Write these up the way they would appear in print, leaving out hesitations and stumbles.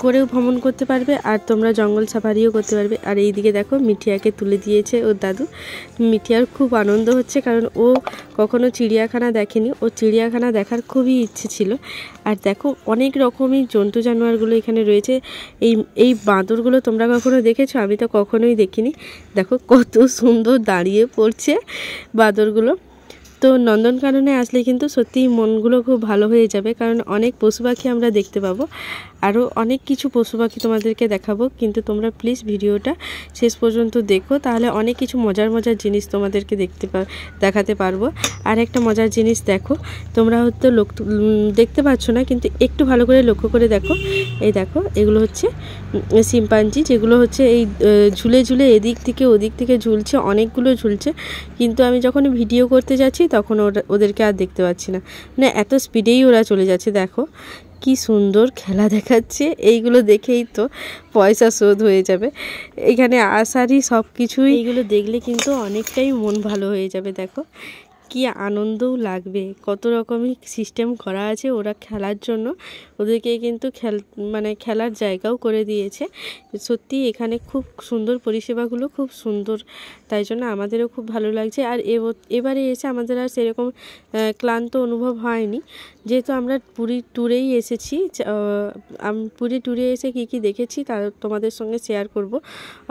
করেও ভ্রমণ করতে পারবে আর তোমরা জঙ্গল সাফারিও করতে পারবে। আর এইদিকে দেখো মিঠিয়াকে তুলে দিয়েছে ওর দাদু। মিঠিয়ার খুব আনন্দ হচ্ছে, কারণ ও কখনো চিড়িয়াখানা দেখেনি, ও চিড়িয়াখানা দেখার খুবই ইচ্ছে ছিল। আর দেখো অনেক রকমই জন্তু জানোয়ারগুলো এখানে রয়েছে। এই বাঁদরগুলো তোমরা কখনো দেখেছো? আমি তো কখনোই দেখিনি। দেখো কত সুন্দর দাঁড়িয়ে পড়ছে বাঁদরগুলো। তো নন্দনকাননে আসলে কিন্তু সত্যিই মনগুলো খুব ভালো হয়ে যাবে, কারণ অনেক পশু পাখি আমরা দেখতে পাবো। আরও অনেক কিছু পশু পাখি তোমাদেরকে দেখাবো, কিন্তু তোমরা প্লিজ ভিডিওটা শেষ পর্যন্ত দেখো, তাহলে অনেক কিছু মজার মজার জিনিস তোমাদেরকে দেখাতে পারবো। আর একটা মজার জিনিস দেখো, তোমরা হয়তো দেখতে পাচ্ছ না, কিন্তু একটু ভালো করে লক্ষ্য করে দেখো। এই দেখো, এগুলো হচ্ছে শিম্পাঞ্জি, যেগুলো হচ্ছে এই ঝুলে ঝুলে এদিক থেকে ওদিক থেকে ঝুলছে, অনেকগুলো ঝুলছে। কিন্তু আমি যখন ভিডিও করতে যাচ্ছি তখন ওদেরকে আর দেখতে পাচ্ছি না, মানে এত স্পিডেই ওরা চলে যাচ্ছে। দেখো কি সুন্দর খেলা দেখাচ্ছে, এইগুলো দেখেই তো পয়সা শোধ হয়ে যাবে। এখানে আসারই সব কিছুই, এইগুলো দেখলে কিন্তু অনেকটাই মন ভালো হয়ে যাবে। দেখো কি আনন্দও লাগবে, কত রকমের সিস্টেম করা আছে ওরা খেলার জন্য। ওদেরকে কিন্তু খেলার জায়গাও করে দিয়েছে। সত্যি এখানে খুব সুন্দর, পরিষেবাগুলো খুব সুন্দর, তাই জন্য আমাদেরও খুব ভালো লাগছে। আর এবারে এসে আমাদের আর সেরকম ক্লান্ত অনুভব হয়নি, যেহেতু আমরা পুরী ট্যুরেই এসেছি। পুরী ট্যুরে এসে কী কী দেখেছি তা তোমাদের সঙ্গে শেয়ার করব।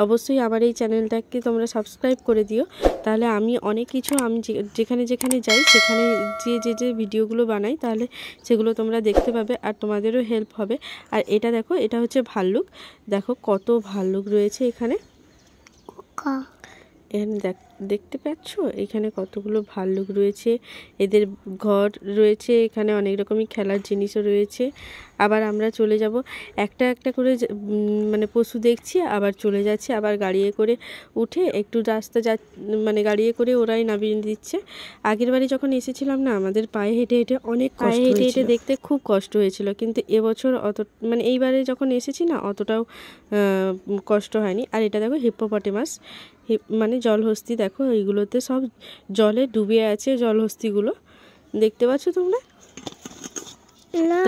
অবশ্যই আমার এই চ্যানেলটাকে তোমরা সাবস্ক্রাইব করে দিও, তাহলে আমি অনেক কিছু আমি যেখানে যেখানে যাই সেখানে যে ভিডিওগুলো বানাই, তাহলে সেগুলো তোমরা দেখতে পাবে আর তোমাদেরও হেল্প হবে। আর এটা দেখো, এটা হচ্ছে ভাল্লুক। দেখো কত ভাল্লুক রয়েছে এখানে, দেখতে পাচ্ছ এখানে কতগুলো ভাল্লুক রয়েছে, এদের ঘর রয়েছে, এখানে অনেক রকমই খেলার জিনিসও রয়েছে। আবার আমরা চলে যাব, একটা একটা করে পশু দেখছি, আবার চলে যাচ্ছে, আবার গাড়িয়ে করে উঠে একটু রাস্তা গাড়িয়ে করে ওরাই নামিয়ে দিচ্ছে। আগের বারে যখন এসেছিলাম না, আমাদের পায়ে হেঁটে হেঁটে হেঁটে দেখতে খুব কষ্ট হয়েছিল, কিন্তু এবছর এইবারে যখন এসেছি না, অতটাও কষ্ট হয়নি। আর এটা দেখো হিপ্পোপটেমাস, জলহস্তি। দেখো এইগুলোতে সব জলে ডুবে আছে, জলহস্তিগুলো দেখতে পাচ্ছ তোমরা?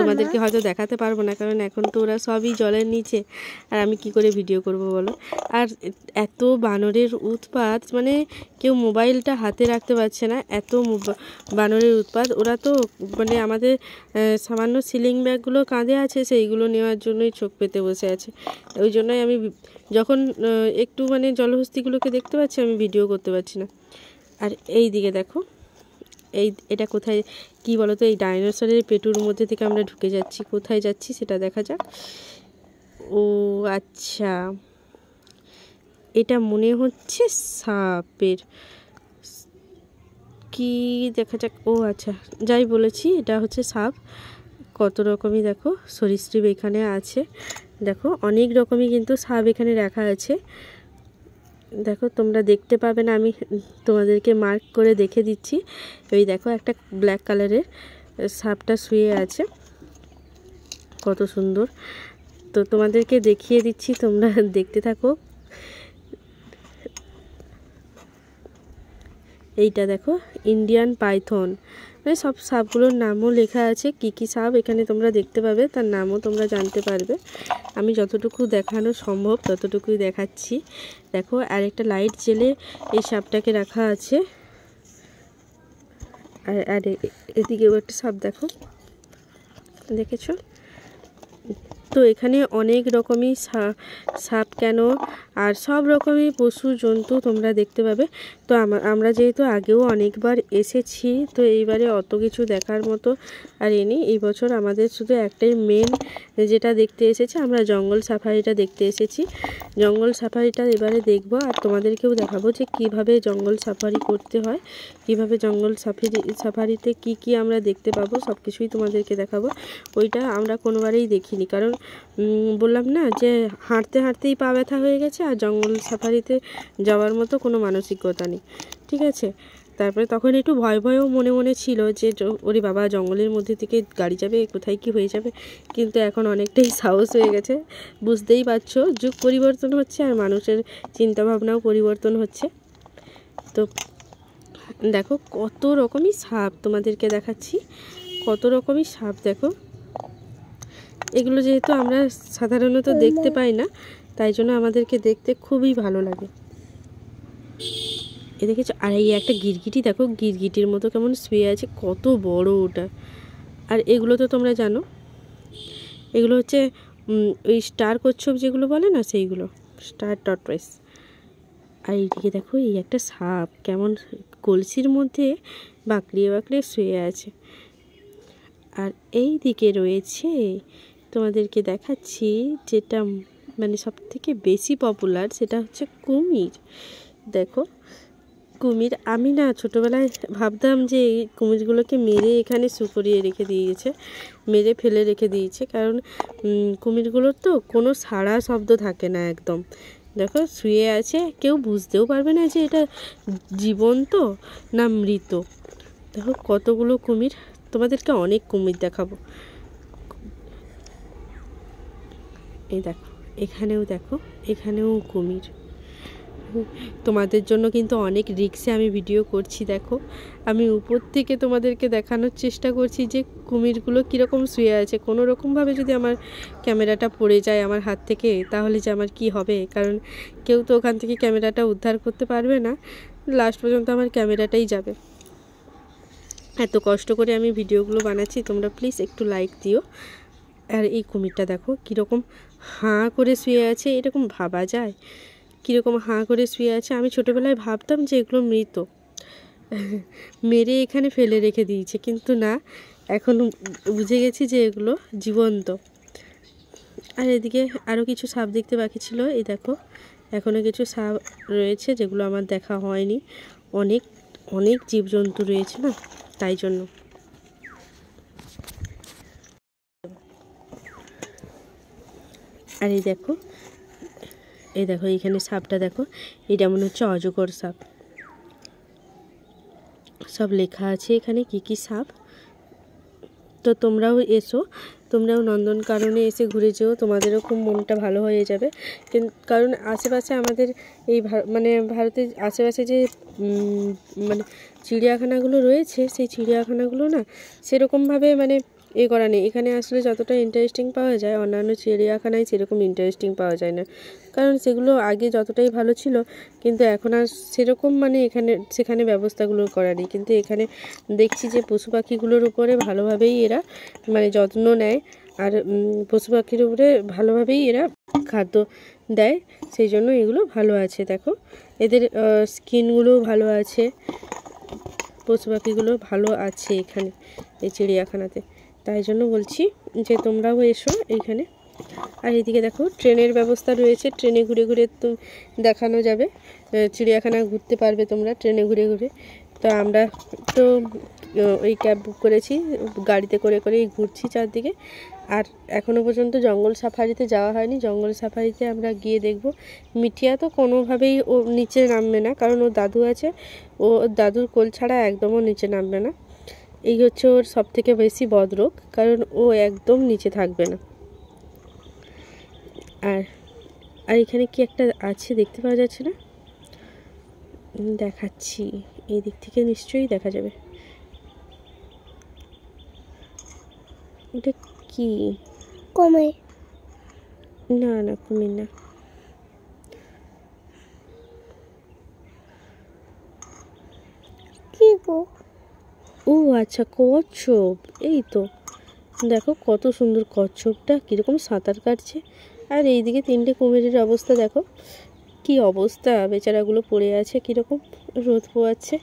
তোমাদেরকে হয়তো দেখাতে পারবো না, কারণ এখন তো ওরা সবই জলের নিচে, আর আমি কি করে ভিডিও করব বলো। আর এত বানরের উৎপাত, কেউ মোবাইলটা হাতে রাখতে পারছে না, এত বানরের উৎপাত। ওরা তো আমাদের সামান্য সিলিং ব্যাগগুলো কাঁধে আছে, সেইগুলো নেওয়ার জন্যই চোখ পেতে বসে আছে। ওই জন্যই আমি যখন একটু জলহস্তিগুলোকে দেখতে পাচ্ছি, আমি ভিডিও করতে পারছি না। আর এই দিকে দেখো, এটা কোথায় কি বলো তো, এই ডাইনোসরের পেটুর মধ্যে থেকে আমরা ঢুকে যাচ্ছি। কোথায় যাচ্ছি সেটা দেখা যাক। ও আচ্ছা, এটা মনে হচ্ছে সাপের, কি দেখা যাক। ও আচ্ছা, যাই বলেছি, এটা হচ্ছে সাপ। কত রকমই দেখো সরীসৃপ এখানে আছে। দেখো অনেক রকমই কিন্তু সাপ এখানে রাখা আছে। দেখো তোমরা দেখতে পাবে না, আমি তোমাদেরকে মার্ক করে দেখে দিচ্ছি। ওই দেখো একটা ব্ল্যাক কালারের সাপটা শুয়ে আছে, কত সুন্দর। তো তোমাদেরকে দেখিয়ে দিচ্ছি, তোমরা দেখতে থাকো। এইটা দেখো ইন্ডিয়ান পাইথন, সব সাপগুলোর নামও লেখা আছে, কি কি সাপ এখানে তোমরা দেখতে পাবে, তার নামও তোমরা জানতে পারবে। আমি যতটুকু দেখানো সম্ভব ততটুকুই দেখাচ্ছি। দেখো আর একটা লাইট জেলে এই সাপটাকে রাখা আছে। আর এদিকেও একটা সাপ দেখো, দেখেছো? তো এখানে অনেক রকমই সাপ কেন আর সব রকমই পশু জন্তু তোমরা দেখতে পাবে। তো আমরা যেহেতু আগেও অনেকবার এসেছি, তো এইবারে অত কিছু দেখার মতো আর এই বছর আমাদের শুধু একটাই মেন যেটা দেখতে এসেছি, আমরা জঙ্গল সাফারিটা দেখতে এসেছি। জঙ্গল সাফারিটা এবারে দেখব, আর তোমাদেরকেও দেখাবো যে কিভাবে জঙ্গল সাফারি করতে হয়, কিভাবে জঙ্গল সাফারিতে কি কি আমরা দেখতে পাবো, সব কিছুই তোমাদেরকে দেখাবো। ওইটা আমরা কোনোবারেই দেখিনি, কারণ বললাম না যে হাঁটতে হাঁটতেই পা ব্যথা হয়ে গেছে, আর জঙ্গল সাফারিতে যাওয়ার মতো কোনো মানসিকতা নেই, ঠিক আছে। তারপরে তখন একটু ভয় ভয়ও মনে মনে ছিল যে ওরে বাবা, জঙ্গলের মধ্যে থেকে গাড়ি যাবে, কোথায় কি হয়ে যাবে। কিন্তু এখন অনেকটাই সাহস হয়ে গেছে, বুঝতেই পারছো যুগ পরিবর্তন হচ্ছে আর মানুষের চিন্তাভাবনাও পরিবর্তন হচ্ছে। তো দেখো কত রকমই সাপ তোমাদেরকে দেখাচ্ছি, কত রকমই সাপ দেখো। এগুলো যেহেতু আমরা সাধারণত দেখতে পাই না, তাই জন্য আমাদেরকে দেখতে খুবই ভালো লাগে। এ দেখেছো? আর এই একটা গিরগিটি দেখো, গিরগিটির মতো কেমন শুয়ে আছে, কত বড় ওটা। আর এগুলো তো তোমরা জানো, এগুলো হচ্ছে ওই স্টার কচ্ছপ যেগুলো বলে না, সেইগুলো স্টার টর্টয়েস। আর এইদিকে দেখো, এই একটা সাপ কেমন কলসির মধ্যে বাঁকড়িয়ে বাঁকড়িয়ে শুয়ে আছে। আর এই দিকে রয়েছে, তোমাদেরকে দেখাচ্ছি, যেটা মানে সব থেকে বেশি পপুলার, সেটা হচ্ছে কুমির। দেখো কুমির, আমি না ছোটোবেলায় ভাবতাম যে এই কুমিরগুলোকে মেরে এখানে শুকরিয়ে রেখে দিয়েছে, মেরে ফেলে রেখে দিয়েছে, কারণ কুমিরগুলোর তো কোনো সাড়া শব্দ থাকে না একদম। দেখো শুয়ে আছে, কেউ বুঝতেও পারবে না যে এটা জীবন্ত না মৃত। দেখো কতগুলো কুমির, তোমাদেরকে অনেক কুমির দেখাবো। এই দেখো, এখানেও দেখো, এখানেও কুমির। তোমাদের জন্য কিন্তু অনেক রিস্কে আমি ভিডিও করছি। দেখো আমি উপর থেকে তোমাদেরকে দেখানোর চেষ্টা করছি যে কুমিরগুলো কীরকম শুয়ে আছে। কোনো রকমভাবে যদি আমার ক্যামেরাটা পড়ে যায় আমার হাত থেকে, তাহলে যে আমার কি হবে, কারণ কেউ তো ওখান থেকে ক্যামেরাটা উদ্ধার করতে পারবে না, লাস্ট পর্যন্ত আমার ক্যামেরাটাই যাবে। এত কষ্ট করে আমি ভিডিওগুলো বানাচ্ছি, তোমরা প্লিজ একটু লাইক দিও। আর এই কুমিরটা দেখো কীরকম হাঁ করে শুয়ে আছে, এরকম ভাবা যায়? কীরকম হাঁ করে শুয়ে আছে। আমি ছোটোবেলায় ভাবতাম যে এগুলো মৃত, মেরে এখানে ফেলে রেখে দিয়েছে, কিন্তু না, এখন বুঝে গেছি যে এগুলো জীবন্ত। আর এদিকে আরও কিছু সাপ দেখতে বাকি ছিল। এই দেখো এখনও কিছু সাপ রয়েছে যেগুলো আমার দেখা হয়নি। অনেক অনেক জীবজন্তু রয়েছে না, তাই জন্য। আর এই দেখো, এই দেখো এইখানে সাপটা দেখো, এটা মনে হচ্ছে অজগর সাপ। সব লেখা আছে এখানে কি কি সাপ। তো তোমরাও এসো, তোমরাও নন্দনকাননে এসে ঘুরে যেও, তোমাদেরও খুব মনটা ভালো হয়ে যাবে। কারণ আশেপাশে আমাদের এই মানে ভারতের আশেপাশে যে মানে চিড়িয়াখানাগুলো রয়েছে, সেই চিড়িয়াখানাগুলো না সেরকমভাবে মানে করা নেই। এখানে আসলে যতটা ইন্টারেস্টিং পাওয়া যায় অন্যান্য চিড়িয়াখানায় সেরকম ইন্টারেস্টিং পাওয়া যায় না, কারণ সেগুলো আগে যতটাই ভালো ছিল, কিন্তু এখন আর সেরকম মানে সেখানে ব্যবস্থাগুলো করা নেই। কিন্তু এখানে দেখছি যে পশু পাখিগুলোর উপরে ভালোভাবেই এরা মানে যত্ন নেয়, আর পশু পাখির উপরে ভালোভাবেই এরা খাদ্য দেয়, সেই জন্য এগুলো ভালো আছে। দেখো এদের স্কিনগুলো ভালো আছে, পশু পাখিগুলো ভালো আছে এখানে এই চিড়িয়াখানাতে। তাই জন্য বলছি যে তোমরাও এসো এইখানে। আর এদিকে দেখো ট্রেনের ব্যবস্থা রয়েছে, ট্রেনে ঘুরে ঘুরে তো দেখানো যাবে, চিড়িয়াখানা ঘুরতে পারবে তোমরা ট্রেনে ঘুরে ঘুরে। তো আমরা তো ওই ক্যাব বুক করেছি, গাড়িতে করে করেই ঘুরছি চারদিকে। আর এখনও পর্যন্ত জঙ্গল সাফারিতে যাওয়া হয়নি। জঙ্গল সাফারিতে আমরা গিয়ে দেখব। মিঠিয়া তো কোনোভাবেই ও নিচে নামবে না, কারণ ওর দাদু আছে, ও দাদুর কোল ছাড়া একদমও নিচে নামবে না। এই হচ্ছে ওর সবথেকে বেশি বদরোগ, কারণ ও একদম নিচে থাকবে না। আর আর এখানে কি একটা আছে দেখতে পাওয়া যাচ্ছে না, দেখাচ্ছি, এই দিক থেকে নিশ্চয়ই দেখা যাবে। এটা কি? কুমির? না না, কুমির না। কি গো? ও আচ্ছা, কচ্ছপ। এই তো দেখো কত সুন্দর কচ্ছপটা কীরকম সাঁতার কাটছে। আর এইদিকে তিনটে কুমিরের অবস্থা দেখো, কি অবস্থা, বেচারাগুলো পড়ে আছে, কীরকম রোদ পোয়াচ্ছে।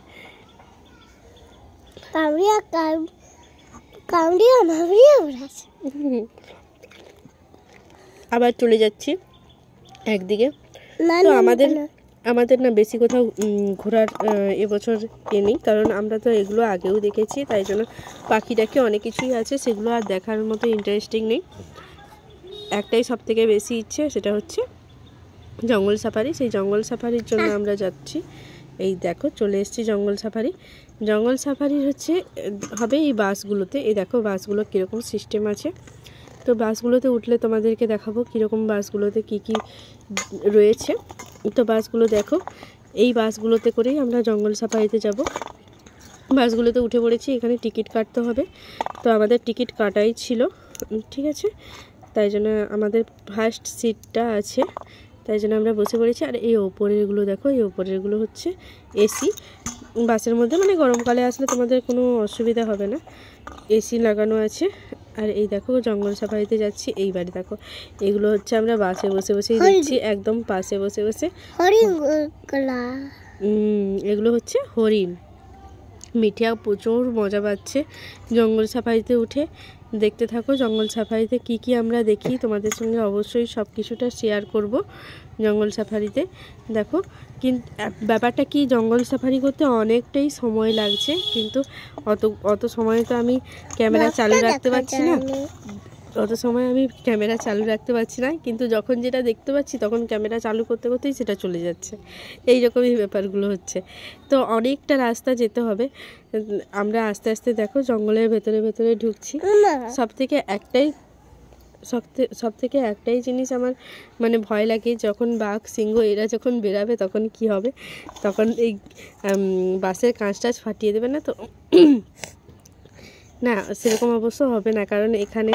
আবার চলে যাচ্ছি একদিকে। তো আমাদের না বেশি কোথাও ঘোরার এবছর নেই, কারণ আমরা তো এগুলো আগেও দেখেছি, তাই জন্য পাখিটাকে অনেক কিছুই আছে, সেগুলো আর দেখার মতো ইন্টারেস্টিং নেই। একটাই সব থেকে বেশি ইচ্ছে, সেটা হচ্ছে জঙ্গল সাফারি। সেই জঙ্গল সাফারির জন্য আমরা যাচ্ছি। এই দেখো চলে এসেছি জঙ্গল সাফারি। জঙ্গল সাফারি হচ্ছে হবে এই বাসগুলোতে। এই দেখো বাসগুলো কীরকম সিস্টেম আছে। তো বাসগুলোতে উঠলে তোমাদেরকে দেখাবো কীরকম বাসগুলোতে কি কি রয়েছে। তো বাসগুলো দেখো, এই বাসগুলোতে করেই আমরা জঙ্গল সাফারিতে যাব। বাসগুলোতে উঠে পড়েছি, এখানে টিকিট কাটতে হবে। তো আমাদের টিকিট কাটাই ছিল, ঠিক আছে, তাই জন্য আমাদের ফার্স্ট সিটটা আছে, তাই জন্য আমরা বসে পড়েছি। আর এই ওপরেরগুলো দেখো, এই ওপরেরগুলো হচ্ছে এসি বাসের মধ্যে, মানে গরমকালে আসলে তোমাদের কোনো অসুবিধা হবে না, এসি লাগানো আছে। আর এই দেখো জঙ্গল সাফারিতে যাচ্ছি, এইবারে দেখো এগুলো হচ্ছে আমরা বাসে বসে বসেই দেখছি, একদম পাশে বসে বসে। এগুলো হচ্ছে হরিণ। মিঠিয়া প্রচুর মজা পাচ্ছে জঙ্গল সাফারিতে উঠে। দেখতে থাকো জঙ্গল সাফারিতে কি কি আমরা দেখি, তোমাদের সঙ্গে অবশ্যই সব কিছুটা শেয়ার করব জঙ্গল সাফারিতে। দেখো কিন্তু ব্যাপারটা কি, জঙ্গল সাফারি করতে অনেকটাই সময় লাগছে, কিন্তু অত সময় তো আমি ক্যামেরা চালু রাখতে পারছি না, কিন্তু যখন যেটা দেখতে পাচ্ছি তখন ক্যামেরা চালু করতে করতেই সেটা চলে যাচ্ছে, এই রকমই ব্যাপারগুলো হচ্ছে। তো অনেকটা রাস্তা যেতে হবে, আমরা আস্তে আস্তে দেখো জঙ্গলের ভেতরে ভেতরে ঢুকছি। সব থেকে একটাই জিনিস আমার মানে ভয় লাগে, যখন বাঘ সিংহ এরা যখন বেরাবে তখন কি হবে, তখন এই বাসের কাঁচ ফাটিয়ে দেবে না তো? না, সেরকম অবশ্য হবে না, কারণ এখানে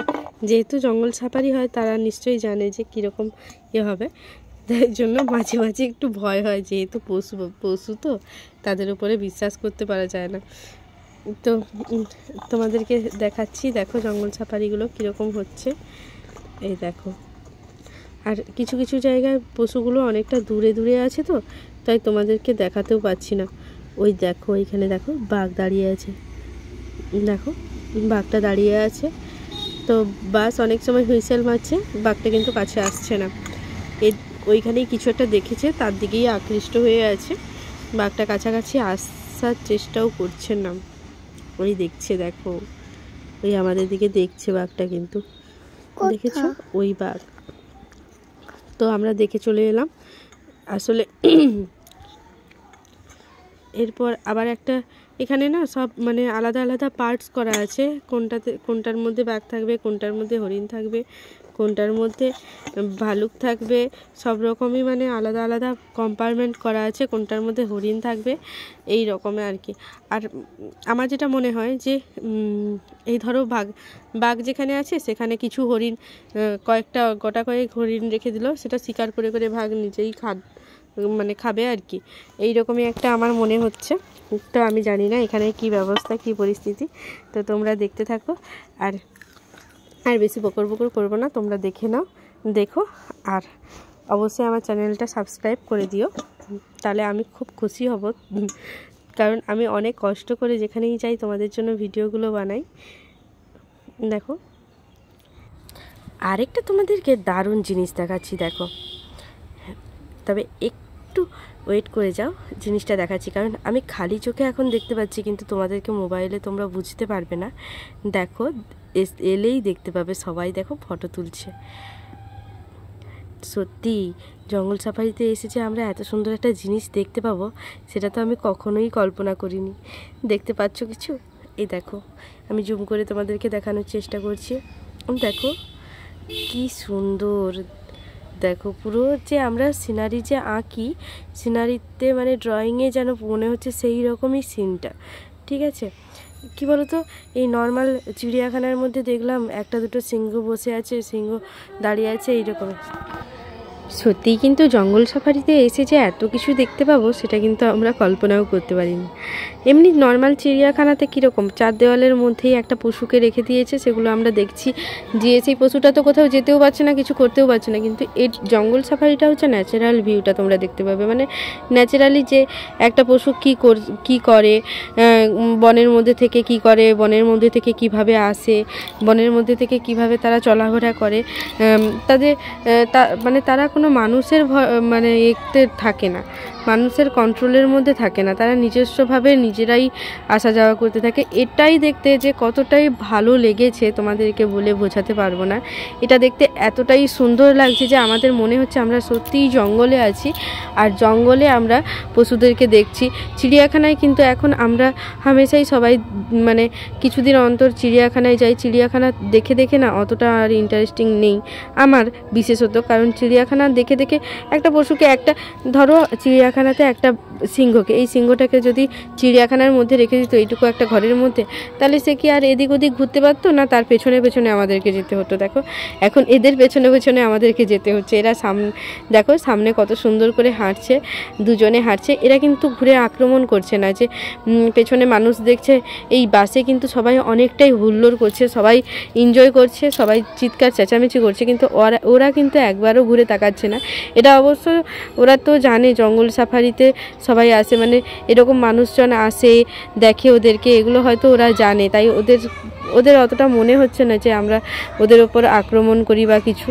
যেহেতু জঙ্গল সাফারি হয় তারা নিশ্চয়ই জানে যে কীরকম হবে, তাই জন্য মাঝে মাঝে একটু ভয় হয়, যেহেতু পশু তো তাদের উপরে বিশ্বাস করতে পারা যায় না। তো তোমাদেরকে দেখাচ্ছি, দেখো জঙ্গল সাফারিগুলো কীরকম হচ্ছে, এই দেখো। আর কিছু কিছু জায়গায় পশুগুলো অনেকটা দূরে দূরে আছে, তো তাই তোমাদেরকে দেখাতেও পাচ্ছি না। ওই দেখো এইখানে দেখো বাঘ দাঁড়িয়ে আছে, দেখো বাঘটা দাঁড়িয়ে আছে। তো বাস অনেক সময় হুইসেল মারছে, বাঘটা কিন্তু কাছে আসছে না, ওইখানেই কিছু একটা দেখেছে, তার দিকেই আকৃষ্ট হয়ে আছে, বাঘটা কাছাকাছি আসার চেষ্টাও করছে না। ওই দেখছে, দেখো ওই আমাদের দিকে দেখছে বাঘটা, কিন্তু দেখেছো ওই বাঘ। তো আমরা দেখে চলে এলাম আসলে। এরপর আবার একটা এখানে না সব মানে আলাদা আলাদা পার্টস করা আছে, কোনটার মধ্যে বাঘ থাকবে, কোনটার মধ্যে হরিণ থাকবে, কোনটার মধ্যে ভালুক থাকবে, সব রকমই মানে আলাদা আলাদা কম্পার্টমেন্ট করা আছে, কোনটার মধ্যে হরিণ থাকবে, এই রকমের আর কি। আর আমার যেটা মনে হয় যে এই ধরো বাঘ যেখানে আছে সেখানে কিছু হরিণ, গোটা কয়েক হরিণ রেখে দিল, সেটা শিকার করে করে বাঘ নিজেই খাবে আর কি, এইরকমই একটা আমার মনে হচ্ছে। তো আমি জানি না এখানে কি ব্যবস্থা, কি পরিস্থিতি, তো তোমরা দেখতে থাকো। আর বেশি বকর করবো না, তোমরা দেখো আর অবশ্যই আমার চ্যানেলটা সাবস্ক্রাইব করে দিও, তাহলে আমি খুব খুশি হব, কারণ আমি অনেক কষ্ট করে যেখানেই যাই তোমাদের জন্য ভিডিওগুলো বানাই। দেখো আরেকটা তোমাদেরকে দারুণ জিনিস দেখাচ্ছি, দেখো, তবে একটু ওয়েট করে যাও, জিনিসটা দেখাচ্ছি, কারণ আমি খালি চোখে এখন দেখতে পাচ্ছি, কিন্তু তোমাদেরকে মোবাইলে তোমরা বুঝতে পারবে না। দেখো এলেই দেখতে পাবে সবাই, দেখো ফটো তুলছে। সত্যি জঙ্গল সাফারিতে এসেছে আমরা এত সুন্দর একটা জিনিস দেখতে পাবো, সেটা তো আমি কখনোই কল্পনা করিনি। দেখতে পাচ্ছ কিছু? এই দেখো আমি জুম করে তোমাদেরকে দেখানোর চেষ্টা করছি, দেখো কি সুন্দর, দেখো পুরো যে আমরা সিনারি যে আঁকি, সিনারিতে মানে ড্রয়িংয়ে যেন মনে হচ্ছে সেই রকমই সিনটা, ঠিক আছে। কি বলতো, এই নর্মাল চিড়িয়াখানার মধ্যে দেখলাম একটা দুটো সিংহ বসে আছে, সিংহ দাঁড়িয়ে আছে, এইরকম। সত্যিই কিন্তু জঙ্গল সাফারিতে এসে যে এত কিছু দেখতে পাবো সেটা কিন্তু আমরা কল্পনাও করতে পারিনি। এমনি নর্মাল চিড়িয়াখানাতে কীরকম চার দেওয়ালের মধ্যেই একটা পশুকে রেখে দিয়েছে, সেগুলো আমরা দেখছি, যে সেই পশুটা তো কোথাও যেতেও পারছে না, কিছু করতেও পারছে না, কিন্তু এই জঙ্গল সাফারিটা হচ্ছে ন্যাচারাল ভিউটা তোমরা দেখতে পাবে, মানে ন্যাচারালি যে একটা পশু কী করে, বনের মধ্যে থেকে কি করে, বনের মধ্যে থেকে কিভাবে আসে, বনের মধ্যে থেকে কিভাবে তারা চলাফেরা করে, তাদের মানে তারা কোনো মানুষের মানে এতে থাকে না, মানুষের কন্ট্রোলের মধ্যে থাকে না, তারা নিজস্বভাবে নিজেরাই আসা যাওয়া করতে থাকে। এটাই দেখতে যে কতটাই ভালো লেগেছে তোমাদেরকে বলে বোঝাতে পারবো না। এটা দেখতে এতটাই সুন্দর লাগছে যে আমাদের মনে হচ্ছে আমরা সত্যিই জঙ্গলে আছি, আর জঙ্গলে আমরা পশুদেরকে দেখছি। চিড়িয়াখানায় কিন্তু এখন আমরা হামেশাই সবাই মানে কিছুদিন অন্তর চিড়িয়াখানায় যাই, চিড়িয়াখানা দেখে দেখে না অতটা আর ইন্টারেস্টিং নেই আমার বিশেষত, কারণ চিড়িয়াখানা দেখে দেখে একটা পশুকে একটা ধরো চিড়িয়াখানা চিড়িয়াখানাতে একটা সিংহকে, এই সিংহটাকে যদি চিড়িয়াখানার মধ্যে রেখে দিত এইটুকু একটা ঘরের মধ্যে, তাহলে সে কি আর এদিক ওদিক ঘুরতে পারতো না? তার পেছনে পেছনে আমাদেরকে যেতে হতো। দেখো এখন এদের পেছনে পেছনে আমাদেরকে যেতে হচ্ছে। এরা দেখো সামনে কত সুন্দর করে হাঁটছে, দুজনে হাঁটছে। এরা কিন্তু ঘুরে আক্রমণ করছে না, যে পেছনে মানুষ দেখছে। এই বাসে কিন্তু সবাই অনেকটাই হুল্লোড় করছে, সবাই এনজয় করছে, সবাই চিৎকার চেঁচামেচি করছে, কিন্তু ওরা কিন্তু একবারও ঘুরে তাকাচ্ছে না। এটা অবশ্য ওরা তো জানে জঙ্গল সাফারিতে সবাই আসে, মানে এরকম মানুষজন আসে দেখে ওদেরকে, এগুলো হয়তো ওরা জানে, তাই ওদের অতটা মনে হচ্ছে না যে আমরা ওদের ওপর আক্রমণ করি বা কিছু।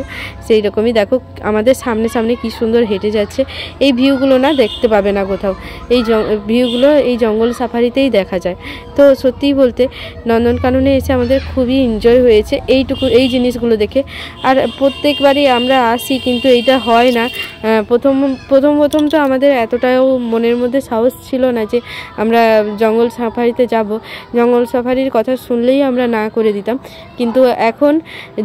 সেই রকমই দেখো আমাদের সামনে সামনে কি সুন্দর হেঁটে যাচ্ছে। এই ভিউগুলো না দেখতে পাবে না কোথাও, এই ভিউগুলো এই জঙ্গল সাফারিতেই দেখা যায়। তো সত্যিই বলতে নন্দনকাননে এসে আমাদের খুবই এনজয় হয়েছে এই জিনিসগুলো দেখে। আর প্রত্যেকবারই আমরা আসি, কিন্তু এইটা হয় না। প্রথম তো আমাদের এতটাও মনের মধ্যে সাহস ছিল না যে আমরা জঙ্গল সাফারিতে যাব। জঙ্গল সাফারির কথা শুনলেই আমরা না করে দিতাম, কিন্তু এখন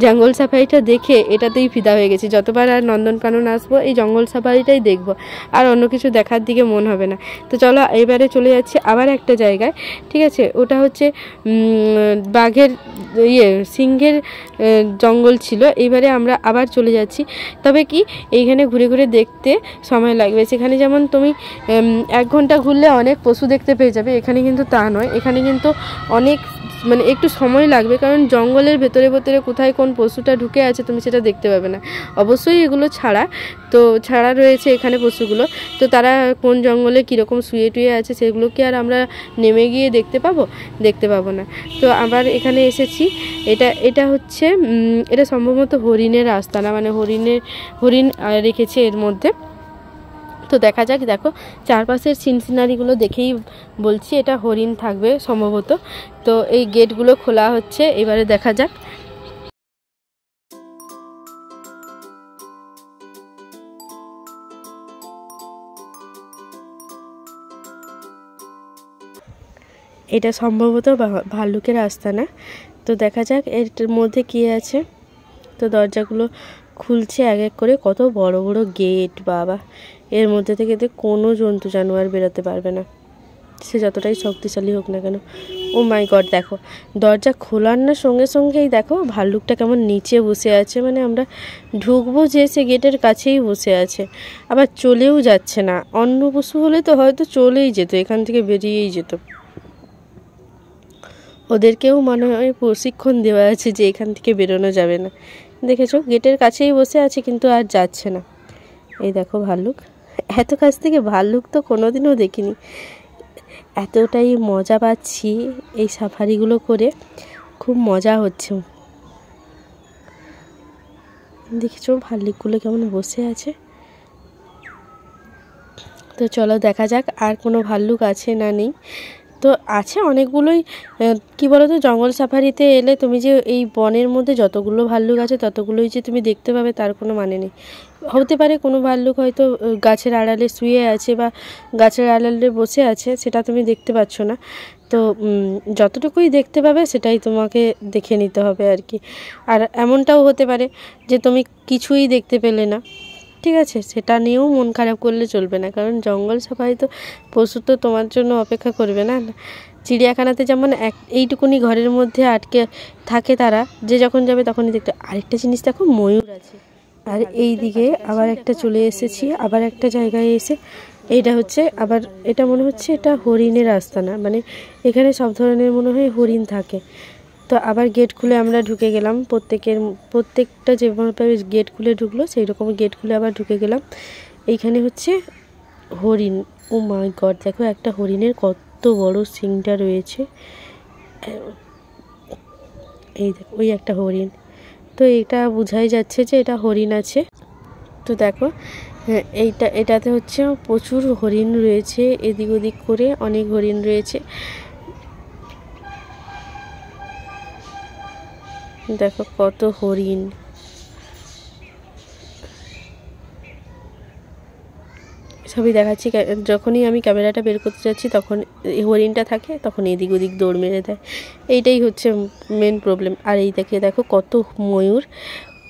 জঙ্গল সাফারিটা দেখে এটাতেই ফিদা হয়ে গেছি। যতবার আর নন্দনকানন আসবো এই জঙ্গল সাফারিটাই দেখব, আর অন্য কিছু দেখার দিকে মন হবে না। তো চলো এবারে চলে যাচ্ছি আবার একটা জায়গায়, ঠিক আছে? ওটা হচ্ছে বাঘের সিংহের জঙ্গল ছিল। এবারে আমরা আবার চলে যাচ্ছি। তবে কি এইখানে ঘুরে ঘুরে দেখতে সময় লাগবে। সেখানে যেমন তুমি 1 ঘন্টা ঘুরলে অনেক পশু দেখতে পেয়ে যাবে, এখানে কিন্তু তা নয়। এখানে কিন্তু অনেক মানে একটু সময় লাগবে, কারণ জঙ্গলের ভেতরে ভেতরে কোথায় কোন পশুটা ঢুকে আছে তুমি সেটা দেখতে পাবে না। অবশ্যই এগুলো ছাড়া রয়েছে এখানে পশুগুলো, তো তারা কোন জঙ্গলে কীরকম শুয়ে টুয়ে আছে সেগুলো কি আর আমরা নেমে গিয়ে দেখতে পাবো না। তো আবার এখানে এসেছি। এটা হচ্ছে এটা সম্ভবত হরিণের আস্তানা, মানে হরিণ রেখেছে এর মধ্যে। তো দেখা যাক, দেখো চারপাশের সিনারিগুলো দেখেই বলছি এটা হরিণ থাকবে সম্ভবত। তো এই গেটগুলো খোলা হচ্ছে, এবারে দেখা যাক। এটা সম্ভবত ভাল্লুকের আস্তানা। তো দেখা যাক এর মধ্যে কী আছে। তো দরজাগুলো খুলছে এক এক করে, কত বড় বড় গেট বাবা! এর মধ্যে থেকে কোনো জন্তু জানোয়ার বেরোতে পারবে না, সে যতটাই শক্তিশালী হোক না কেন। ও মাই গড, দেখো দরজা খোলার না সঙ্গে সঙ্গেই দেখো ভাল্লুকটা কেমন নিচে বসে আছে, মানে আমরা ঢুকবো যে সে গেটের কাছেই বসে আছে, আবার চলেও যাচ্ছে না। অন্য পশু হলে তো হয়তো চলেই যেত, এখান থেকে বেরিয়েই যেত। ওদেরকেও মনে হয় প্রশিক্ষণ দেওয়া আছে যে এখান থেকে বেরোনো যাবে না। দেখেছো গেটের কাছেই বসে আছে, কিন্তু আর যাচ্ছে না। এই দেখো ভাল্লুক, এত কাছ থেকে ভাল্লুক তো কোনোদিনও দেখিনি। এতটাই মজা পাচ্ছি এই সাফারিগুলো করে, খুব মজা হচ্ছে। দেখেছো ভাল্লুকগুলো কেমন বসে আছে। তো চলো দেখা যাক আর কোনো ভাল্লুক আছে না নেই। তো আছে অনেকগুলোই। কি বলো তো, জঙ্গল সাফারিতে এলে তুমি যে এই বনের মধ্যে যতগুলো ভাল্লুক আছে ততগুলোই যে তুমি দেখতে পাবে তার কোনো মানে নেই। হতে পারে কোনো ভাল্লুক হয়তো গাছের আড়ালে শুয়ে আছে বা গাছের আড়ালে বসে আছে, সেটা তুমি দেখতে পাচ্ছ না। তো যতটুকুই দেখতে পাবে সেটাই তোমাকে দেখে নিতে হবে আর কি। আর এমনটাও হতে পারে যে তুমি কিছুই দেখতে পেলে না, ঠিক আছে? সেটা নিয়েও মন খারাপ করলে চলবে না, কারণ জঙ্গল সাফারি তো পশু তো তোমার জন্য অপেক্ষা করবে না। চিড়িয়াখানাতে যেমন এইটুকুনি ঘরের মধ্যে আটকে থাকে তারা, যে যখন যাবে তখনই দেখতে। আরেকটা জিনিস দেখো, ময়ূর আছে। আর এই দিকে আবার একটা চলে এসেছি, আবার একটা জায়গায় এসে এইটা হচ্ছে আবার, এটা মনে হচ্ছে এটা হরিণের আস্তানা, মানে এখানে সব ধরনের মনে হয় হরিণ থাকে। তো আবার গেট খুলে আমরা ঢুকে গেলাম, প্রত্যেকটা যেভাবে গেট খুলে ঢুকলো সেই রকম গেট খুলে আবার ঢুকে গেলাম। এইখানে হচ্ছে হরিণ। ও মাই গড, দেখো একটা হরিণের কত বড় সিংটা রয়েছে। এই দেখো ওই একটা হরিণ, তো এটা বোঝাই যাচ্ছে যে এটা হরিণ আছে। তো দেখো এটাতে হচ্ছে প্রচুর হরিণ রয়েছে, এদিক ওদিক করে অনেক হরিণ রয়েছে। দেখো কত হরিণ। সবই দেখাচ্ছি। যখনই আমি ক্যামেরাটা বের করতে যাচ্ছি তখন হরিণটা থাকে, তখন এদিক ওদিক দৌড় মেরে দেয়। এইটাই হচ্ছে মেন প্রবলেম। আর এই দেখো কত ময়ূর,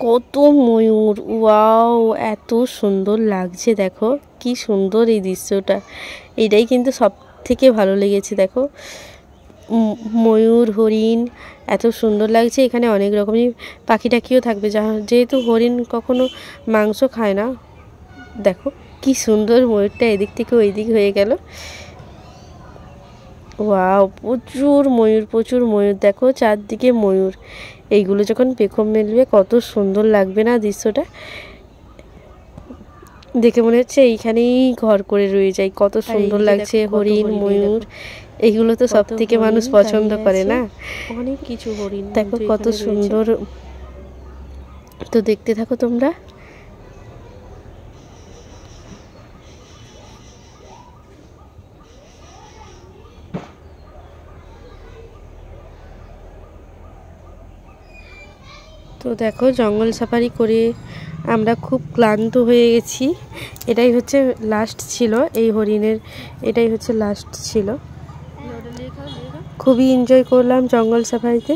কত ময়ূর, ওয়াও এত সুন্দর লাগছে, দেখো কি সুন্দর এই দৃশ্যটা। এটাই কিন্তু সব থেকে ভালো লেগেছে, দেখো ময়ূর হরিণ এত সুন্দর লাগছে। এখানে অনেক রকমই পাখি টাকিও থাকবে, যেহেতু হরিণ কখনো মাংস খায় না। দেখো কি সুন্দর ময়ূরটা এদিক থেকে ওই দিক হয়ে গেল। ওয়াও প্রচুর ময়ূর, প্রচুর ময়ূর, দেখো চারদিকে ময়ূর। এইগুলো যখন পেখম মেলবে কত সুন্দর লাগবে না দৃশ্যটা। দেখে মনে হচ্ছে এইখানেই ঘর করে রয়ে যায়, কত সুন্দর লাগছে। হরিণ ময়ূর এগুলো তো সব থেকে মানুষ পছন্দ করে না, অনেক কিছু হরিণ, দেখো কত সুন্দর। তো দেখতে থাকো তোমরা। তো দেখো জঙ্গল সাফারি করে আমরা খুব ক্লান্ত হয়ে গেছি। এটাই হচ্ছে লাস্ট ছিল এই হরিণের, এটাই হচ্ছে লাস্ট ছিল। খুবই এনজয় করলাম জঙ্গল সাফারিতে।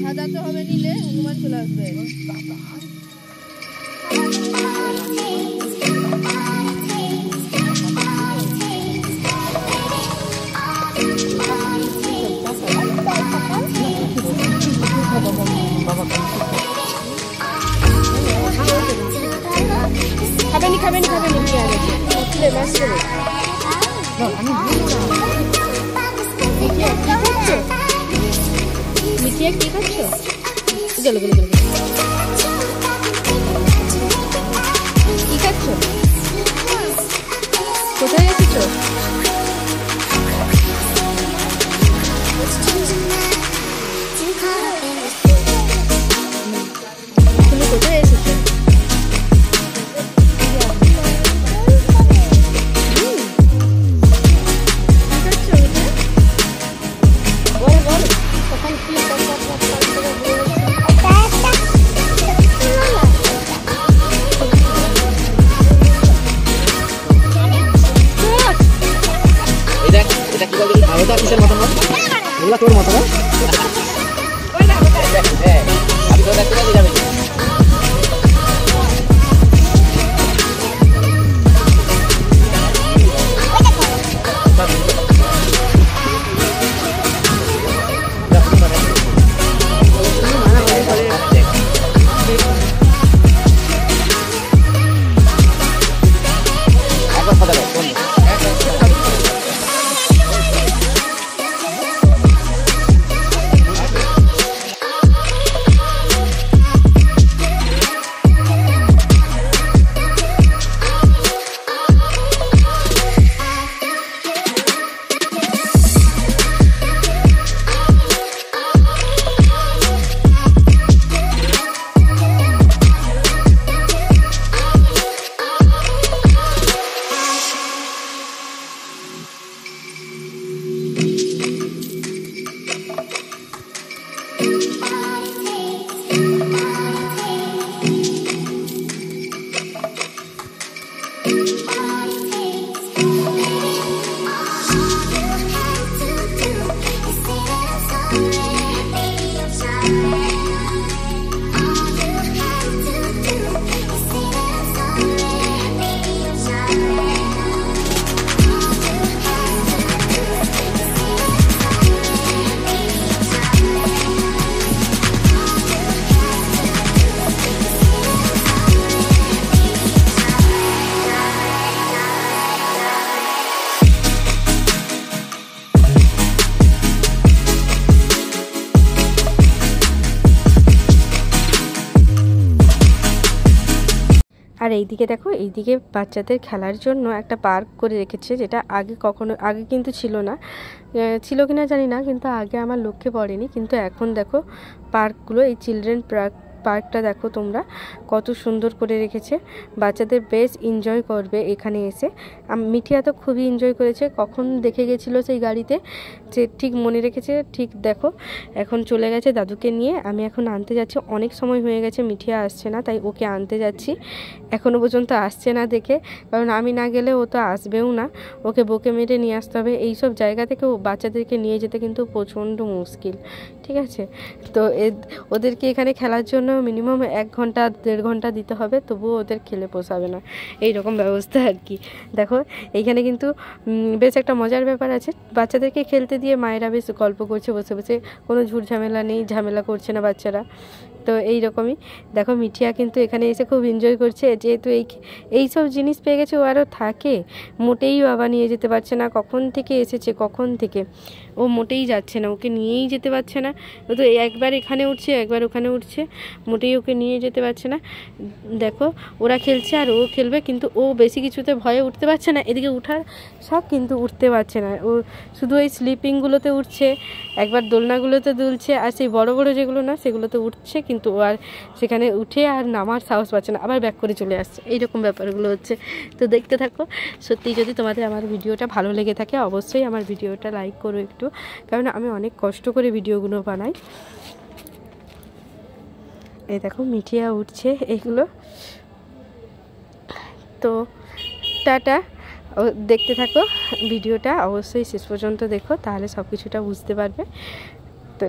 সাজাতে হবে, নিলে হনুমান চলে আসবে। খাবেনি খাবেনি খাবেনি মিঠিয়া কি করছো? গেল গেল গেল কি খাচ্ছ? কোথায় এসেছো? তুমি কোথায় এসেছো? তোর মতো না আর এইদিকে দেখো, এইদিকে বাচ্চাদের খেলার জন্য একটা পার্ক করে রেখেছে, যেটা আগে কিন্তু ছিল না, ছিল কিনা জানি না, কিন্তু আগে আমার লক্ষ্যে পড়েনি। কিন্তু এখন দেখো পার্কগুলো, এই চিলড্রেন পার্কটা দেখো তোমরা কত সুন্দর করে রেখেছে, বাচ্চাদের বেশ এনজয় করবে এখানে এসে। মিঠিয়া তো খুবই এনজয় করেছে, কখন দেখে গেছিলো সেই গাড়িতে, যে ঠিক মনে রেখেছে। ঠিক দেখো এখন চলে গেছে দাদুকে নিয়ে। আমি এখন আনতে যাচ্ছি, অনেক সময় হয়ে গেছে মিঠিয়া আসছে না, তাই ওকে আনতে যাচ্ছি। এখনও পর্যন্ত আসছে না দেখে, কারণ আমি না গেলে ও তো আসবেও না, ওকে বকে মেরে নিয়ে আসতে হবে। এইসব জায়গা থেকে বাচ্চাদেরকে নিয়ে যেতে কিন্তু প্রচণ্ড মুশকিল, ঠিক আছে। তো ওদেরকে এখানে খেলার জন্য মিনিমাম 1 ঘন্টা 1.5 ঘন্টা দিতে হবে, তবুও ওদের খেলে পোষাবে না, এই রকম ব্যবস্থা আর কি। দেখো এইখানে কিন্তু বেশ একটা মজার ব্যাপার আছে, বাচ্চাদেরকে খেলতে দিয়ে মায়েরা বেশ গল্প করছে বসে বসে, কোনো ঝুট ঝামেলা নেই, ঝামেলা করছে না বাচ্চারা। তো এই রকমই দেখো মিঠিয়া কিন্তু এখানে এসে খুব এনজয় করছে, যেহেতু এই সব জিনিস পেয়ে গেছে। ও আরও থাকে, মোটেই বাবা নিয়ে যেতে পারছে না, কখন থেকে এসেছে, কখন থেকে ও মোটেই যাচ্ছে না, ওকে নিয়েই যেতে পারছে না। ও তো একবার এখানে উঠছে, একবার ওখানে উঠছে, মোটেই ওকে নিয়ে যেতে পারছে না। দেখো ওরা খেলছে আর ও খেলবে, কিন্তু ও বেশি কিছুতে ভয়ে উঠতে পারছে না। এদিকে উঠার শখ, কিন্তু উঠতে পারছে না, ও শুধু ওই স্লিপিংগুলোতে উঠছে, একবার দোলনাগুলোতে দুলছে, আর সেই বড় বড় যেগুলো না সেগুলোতে উঠছে, কিন্তু ও আর সেখানে উঠে আর নামার সাহস পাচ্ছে না, আবার ব্যাক করে চলে আসছে। এইরকম ব্যাপারগুলো হচ্ছে। তো দেখতে থাকো। সত্যি যদি তোমাদের আমার ভিডিওটা ভালো লেগে থাকে, অবশ্যই আমার ভিডিওটা লাইক করো একটু, কারণ আমি অনেক কষ্ট করে ভিডিওগুলো বানাই। এই দেখো মিঠিয়া উঠছে এইগুলো। তো টাটা, দেখতে থাকো ভিডিওটা, অবশ্যই শেষ পর্যন্ত দেখো, তাহলে সব কিছুটা বুঝতে পারবে। তো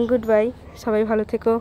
গুড বাই, সবাই ভালো থেকো।